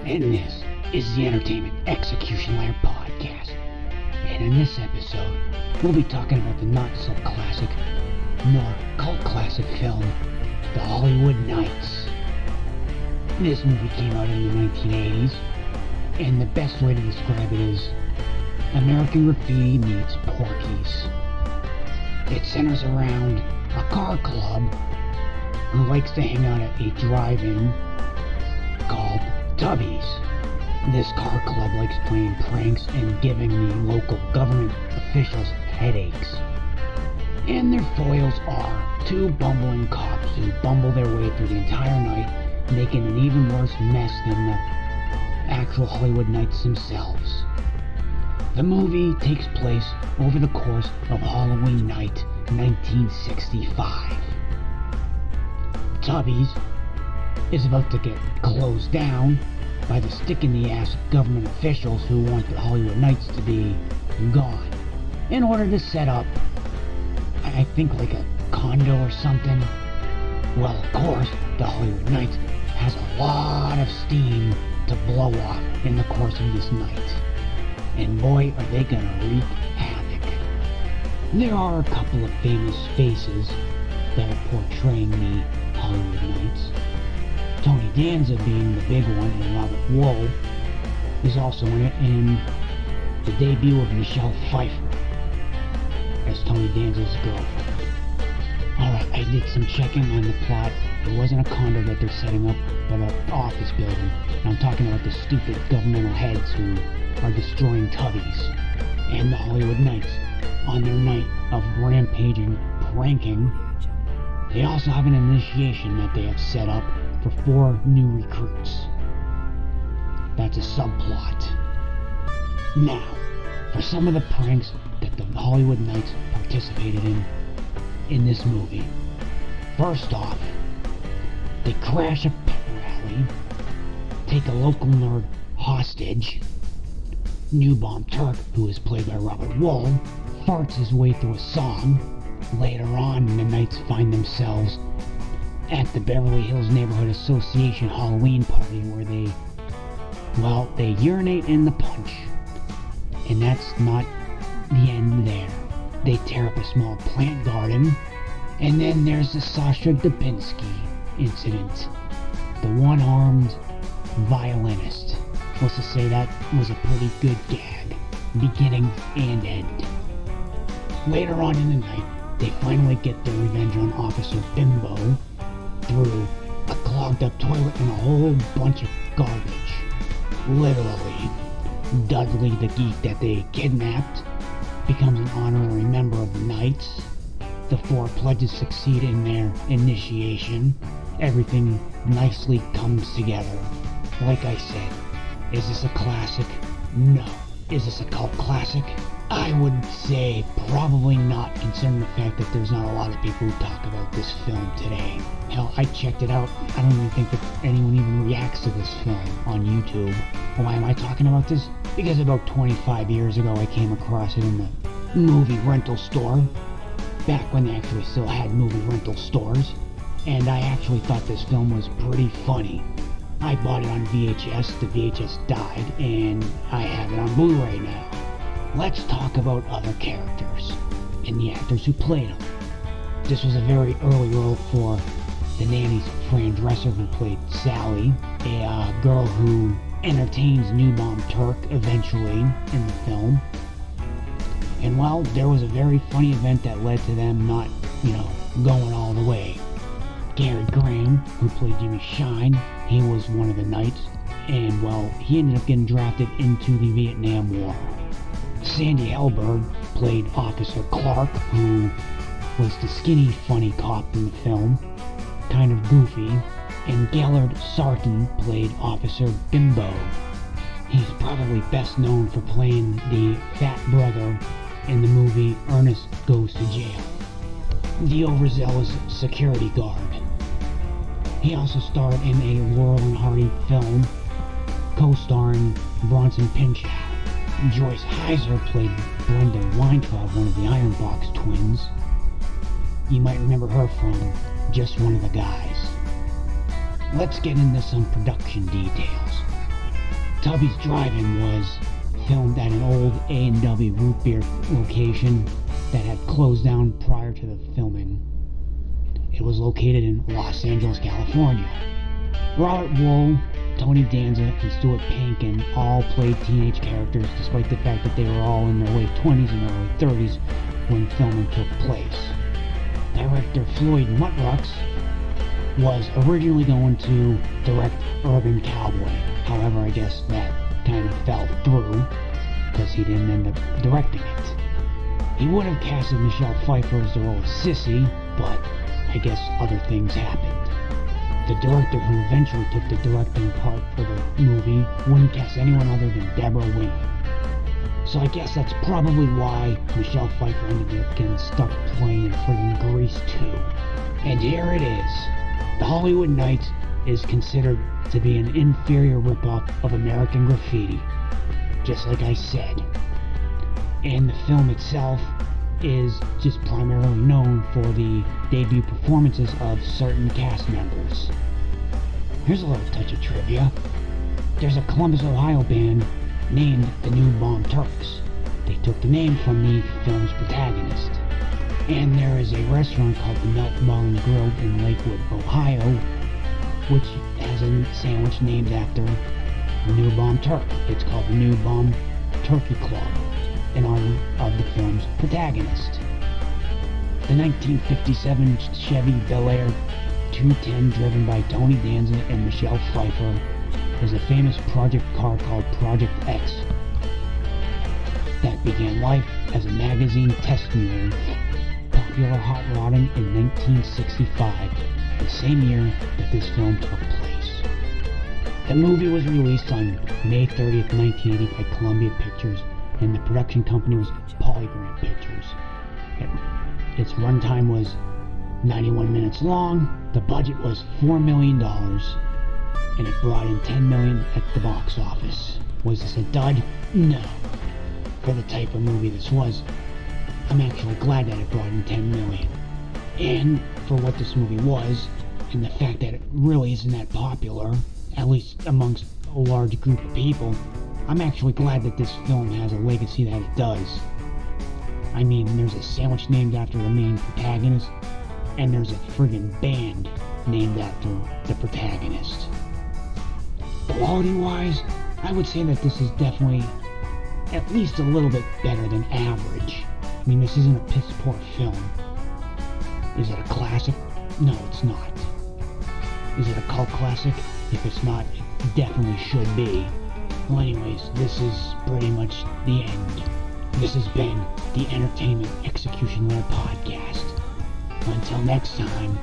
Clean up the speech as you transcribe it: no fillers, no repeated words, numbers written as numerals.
and this is the Entertainment Execution Layer Podcast. And in this episode, we'll be talking about the not-so-classic, nor cult-classic film, The Hollywood Knights. This movie came out in the 1980s, and the best way to describe it is American Graffiti meets Porky's. It centers around a car club who likes to hang out at a drive-in called Tubby's. This car club likes playing pranks and giving the local government officials headaches. And their foils are two bumbling cops who bumble their way through the entire night, making an even worse mess than the actual Hollywood Knights themselves. The movie takes place over the course of Halloween night 1965. Tubby's is about to get closed down by the stick-in-the-ass government officials who want the Hollywood Knights to be gone in order to set up, I think, like a condo or something. Well, of course, the Hollywood Knights has a lot of steam to blow off in the course of this night. And boy, are they gonna wreak havoc. There are a couple of famous faces that are portraying the Hollywood Knights. Tony Danza being the big one, and Robert Wool is also in it, and the debut of Michelle Pfeiffer as Tony Danza's girlfriend. Alright, I did some checking on the plot. It wasn't a condo that they're setting up, but an office building. And I'm talking about the stupid governmental heads who are destroying Tubby's and the Hollywood Knights on their night of rampaging pranking. They also have an initiation that they have set up for 4 new recruits. That's a subplot. Now, for some of the pranks that the Hollywood Knights participated in this movie. First off, they crash a pep rally, take a local nerd hostage. New Bomb Turk, who is played by Robert Wool, farts his way through a song. Later on, the Knights find themselves at the Beverly Hills Neighborhood Association Halloween party where they urinate in the punch. And that's not the end there. They tear up a small plant garden, and then there's the Sasha Dubinsky incident. The one-armed violinist. Let's just say that was a pretty good gag, beginning and end. Later on in the night, they finally get their revenge on Officer Bimbo through a clogged up toilet and a whole bunch of garbage. Literally, Dudley the geek that they kidnapped becomes an honorary member of the Knights. The 4 pledges succeed in their initiation. Everything nicely comes together. Like I said, is this a classic? No. Is this a cult classic? I would say probably not, considering the fact that there's not a lot of people who talk about this film today. Hell, I checked it out. I don't even think that anyone even reacts to this film on YouTube. Why am I talking about this? Because about 25 years ago I came across it in the movie rental store, back when they actually still had movie rental stores, and I actually thought this film was pretty funny. I bought it on VHS, the VHS died, and I have it on Blu-ray now. Let's talk about other characters, and the actors who played them. This was a very early role for the nanny's Fran Dresser, who played Sally, a girl who entertains New Bomb Turk eventually in the film. And well, there was a very funny event that led to them not, going all the way. Gary Graham, who played Jimmy Shine, he was one of the Knights, and well, he ended up getting drafted into the Vietnam War. Sandy Helberg played Officer Clark, who was the skinny, funny cop in the film, kind of goofy, and Gellert Sarton played Officer Bimbo. He's probably best known for playing the fat brother in the movie Ernest Goes to Jail, the overzealous security guard. He also starred in a Laurel and Hardy film, co-starring Bronson Pinchot. Joyce Heiser played Brenda Weintraub, one of the Iron Box twins. You might remember her from Just One of the Guys. Let's get into some production details. Tubby's Drive-In was filmed at an old A&W root beer location that had closed down prior to the filming. It was located in Los Angeles, California. Robert Wool, Tony Danza, and Stuart Pankin all played teenage characters, despite the fact that they were all in their late 20s and early 30s when filming took place. Director Floyd Muttrux was originally going to direct Urban Cowboy. However, I guess that kind of fell through because he didn't end up directing it. He would have casted Michelle Pfeiffer as the role of Sissy, but I guess other things happened. The director who eventually took the directing part for the movie wouldn't cast anyone other than Deborah Winger. So I guess that's probably why Michelle Pfeiffer ended up getting stuck playing in friggin' Grease 2. And here it is. The Hollywood Knights is considered to be an inferior ripoff of American Graffiti, just like I said. And the film itself is just primarily known for the debut performances of certain cast members. Here's a little touch of trivia. There's a Columbus, Ohio band named the New Bomb Turks. They took the name from the film's protagonist. And there is a restaurant called the Melt Bar and Grill in Lakewood, Ohio, which has a sandwich named after the New Bomb Turk. It's called the New Bomb Turkey Club, in honor of the film's protagonist. The 1957 Chevy Bel Air 210, driven by Tony Danza and Michelle Pfeiffer, is a famous project car called Project X that began life as a magazine test mule, popular hot rodding in 1965, the same year that this film took place. The movie was released on May 30th, 1980 by Columbia Pictures, and the production company was Polygram Pictures. Its runtime was 91 minutes long, the budget was $4 million, and it brought in $10 million at the box office. Was this a dud? No. For the type of movie this was, I'm actually glad that it brought in $10 million. And for what this movie was, and the fact that it really isn't that popular, at least amongst a large group of people, I'm actually glad that this film has a legacy that it does. I mean, there's a sandwich named after the main protagonist, and there's a friggin' band named after the protagonist. Quality-wise, I would say that this is definitely at least a little bit better than average. I mean, this isn't a piss-poor film. Is it a classic? No, it's not. Is it a cult classic? If it's not, it definitely should be. Well, anyways, this is pretty much the end. This has been the Entertainment Execution Lab Podcast. Until next time.